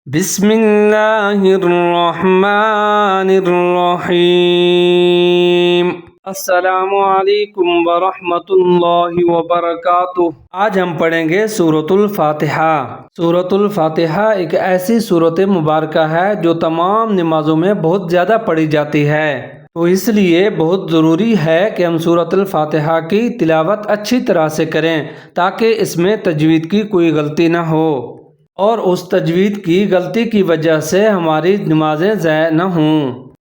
بسم اللہ الرحمن الرحیم۔ السلام علیکم ورحمۃ اللہ وبرکاتہ۔ آج ہم پڑھیں گے سورۃ الفاتحہ۔ سورۃ الفاتحہ ایک ایسی سورۃ مبارکہ ہے جو تمام نمازوں میں بہت زیادہ پڑھی جاتی ہے، تو اس لیے بہت ضروری ہے کہ ہم سورۃ الفاتحہ کی تلاوت اچھی طرح سے کریں تاکہ اس میں تجوید کی کوئی غلطی نہ ہو، اور اس تجوید کی غلطی کی وجہ سے ہماری نمازیں ضائع نہ ہوں۔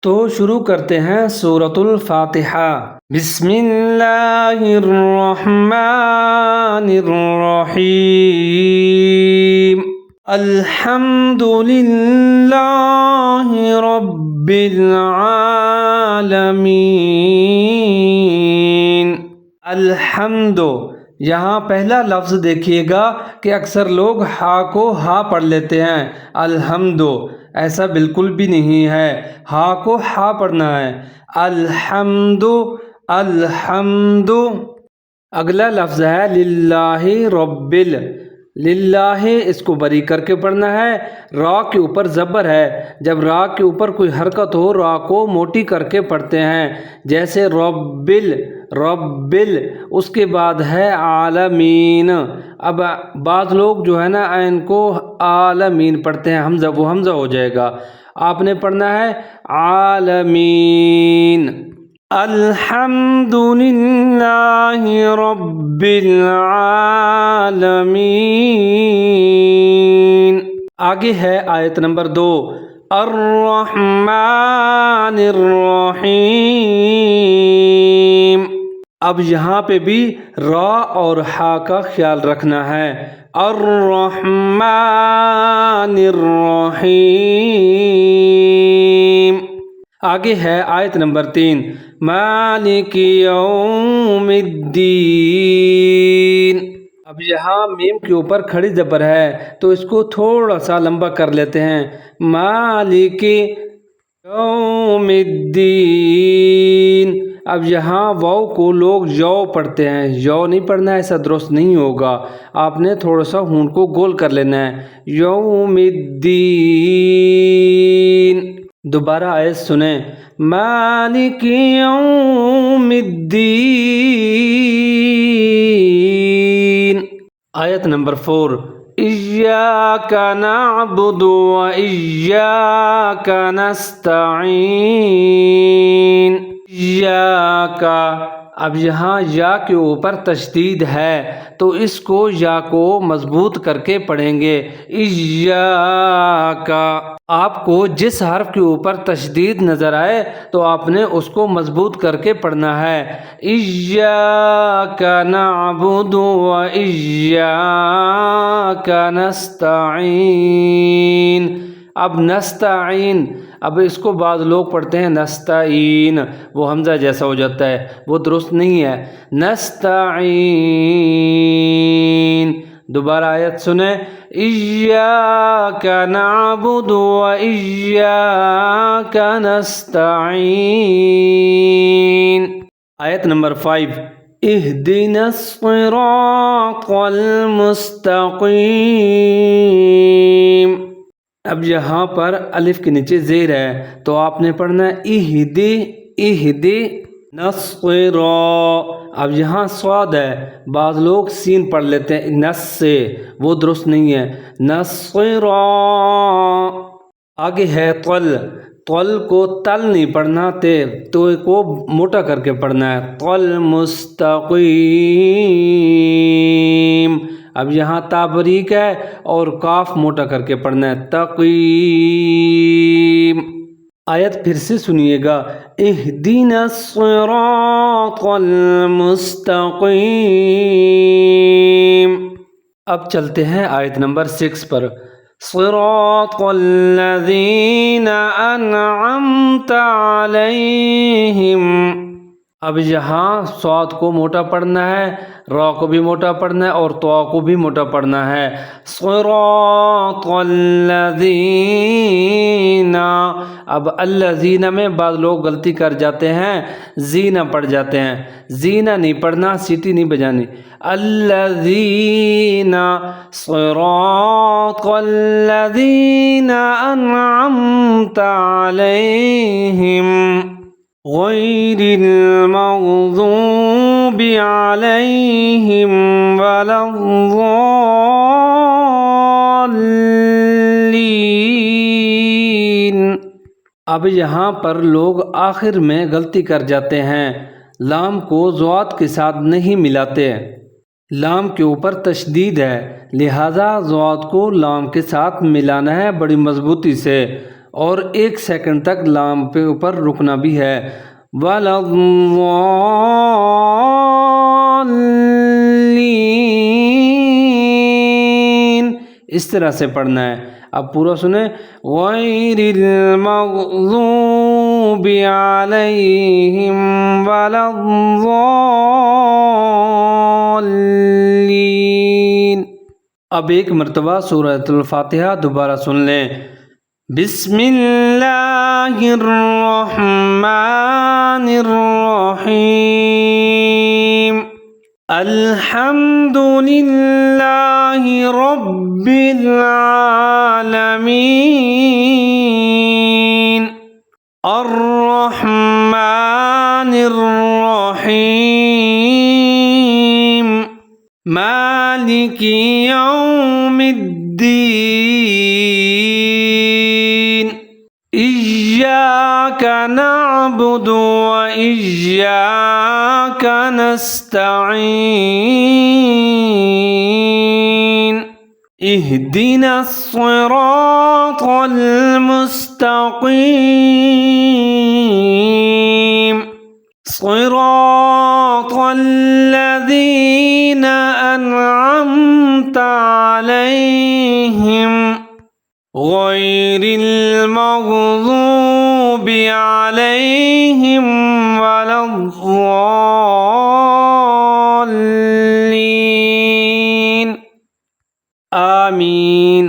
تو شروع کرتے ہیں سورۃ الفاتحہ۔ بسم اللہ الرحمن الرحیم۔ الحمد للہ رب العالمین۔ الحمد، یہاں پہلا لفظ دیکھیے گا کہ اکثر لوگ ہا کو ہا پڑھ لیتے ہیں، الحمد، ایسا بالکل بھی نہیں ہے، ہا کو ہا پڑھنا ہے، الحمد الحمد۔ اگلا لفظ ہے للہ رب للہ، اس کو بری کر کے پڑھنا ہے، را کے اوپر زبر ہے، جب را کے اوپر کوئی حرکت ہو را کو موٹی کر کے پڑھتے ہیں، جیسے ربل ربل، اس کے بعد ہے عالمین۔ اب بعض لوگ جو ہے نا عین کو عالمین پڑھتے ہیں، حمزہ وہ حمزہ ہو جائے گا، آپ نے پڑھنا ہے عالمین۔ الحمد للہ رب العالمین۔ آگے ہے آیت نمبر 2، الرحمن الرحیم۔ اب یہاں پہ بھی را اور ہا کا خیال رکھنا ہے، الرحمن الرحیم۔ آگے ہے آیت نمبر 3، مالک یوم الدین۔ اب یہاں میم کے اوپر کھڑی زبر ہے تو اس کو تھوڑا سا لمبا کر لیتے ہیں، مالک یوم الدین۔ اب یہاں واو کو لوگ یو پڑھتے ہیں، یو نہیں پڑھنا ہے، ایسا درست نہیں ہوگا، آپ نے تھوڑا سا ہونٹ کو گول کر لینا ہے، یوم الدین۔ دوبارہ آیت سنیں، مالک یوم الدین۔ آیت نمبر 4، ایاک نعبد و ایاک نستعین۔ ایاک، اب یہاں یا کے اوپر تشدید ہے تو اس کو یا کو مضبوط کر کے پڑھیں گے، ایاک۔ آپ کو جس حرف کے اوپر تشدید نظر آئے تو آپ نے اس کو مضبوط کر کے پڑھنا ہے، ایاک نعبد و ایاک نستعین۔ اب نستعین، اب اس کو بعض لوگ پڑھتے ہیں نستعین، وہ حمزہ جیسا ہو جاتا ہے، وہ درست نہیں ہے، نستعین۔ دوبارہ آیت سنیں، ایاک نعبد و ایاک نستعین۔ آیت نمبر 5، اہدنا الصراط المستقیم۔ اب یہاں پر الف کے نیچے زیر ہے تو آپ نے پڑھنا ہے اہدی نصرا۔ اب یہاں صاد ہے، بعض لوگ سین پڑھ لیتے ہیں نس سے، وہ درست نہیں ہے، نصرا۔ آگے ہے طل، طل کو تل نہیں پڑھنا، تو کو موٹا کر کے پڑھنا ہے، طل مستقیم۔ اب یہاں تا باریک ہے اور کاف موٹا کر کے پڑھنا ہے، تقیم۔ آیت پھر سے سنیے گا، اہدنا الصراط المستقیم۔ اب چلتے ہیں آیت نمبر 6 پر، صراط الذین انعمت علیہم۔ اب یہاں صاد کو موٹا پڑھنا ہے، را کو بھی موٹا پڑھنا ہے اور طا کو بھی موٹا پڑھنا ہے۔ صراط الذین، اب الذین میں بعض لوگ غلطی کر جاتے ہیں، زینہ پڑھ جاتے ہیں، زینہ نہیں پڑھنا، سیٹی نہیں بجانی، الذین صراط الذین انعمت علیہم غیر المغضوب علیہم ولا الضالین۔ اب یہاں پر لوگ آخر میں غلطی کر جاتے ہیں، لام کو ضاد کے ساتھ نہیں ملاتے، لام کے اوپر تشدید ہے، لہذا ضاد کو لام کے ساتھ ملانا ہے بڑی مضبوطی سے، اور 1 سیکنڈ تک لام پہ اوپر رکنا بھی ہے۔ وَلَا الضَّالِّينَ، اس طرح سے پڑھنا ہے۔ اب پورا سنیں، غَيْرِ الْمَغْضُوبِ عَلَيْهِمْ وَلَا الضَّالِّينَ۔ اب 1 مرتبہ سورۃ الفاتحہ دوبارہ سن لیں۔ بسم اللہ الرحمن الرحیم، الحمد للہ رب العالمین، الرحمن الرحیم، مالک یوم الدین، ایاک نعبد وإیاک نستعین، اہدنا الصراط المستقیم، صراط الذین انعمت علیہم غیر المغضوب علیہم ولا الضالین۔ آمین۔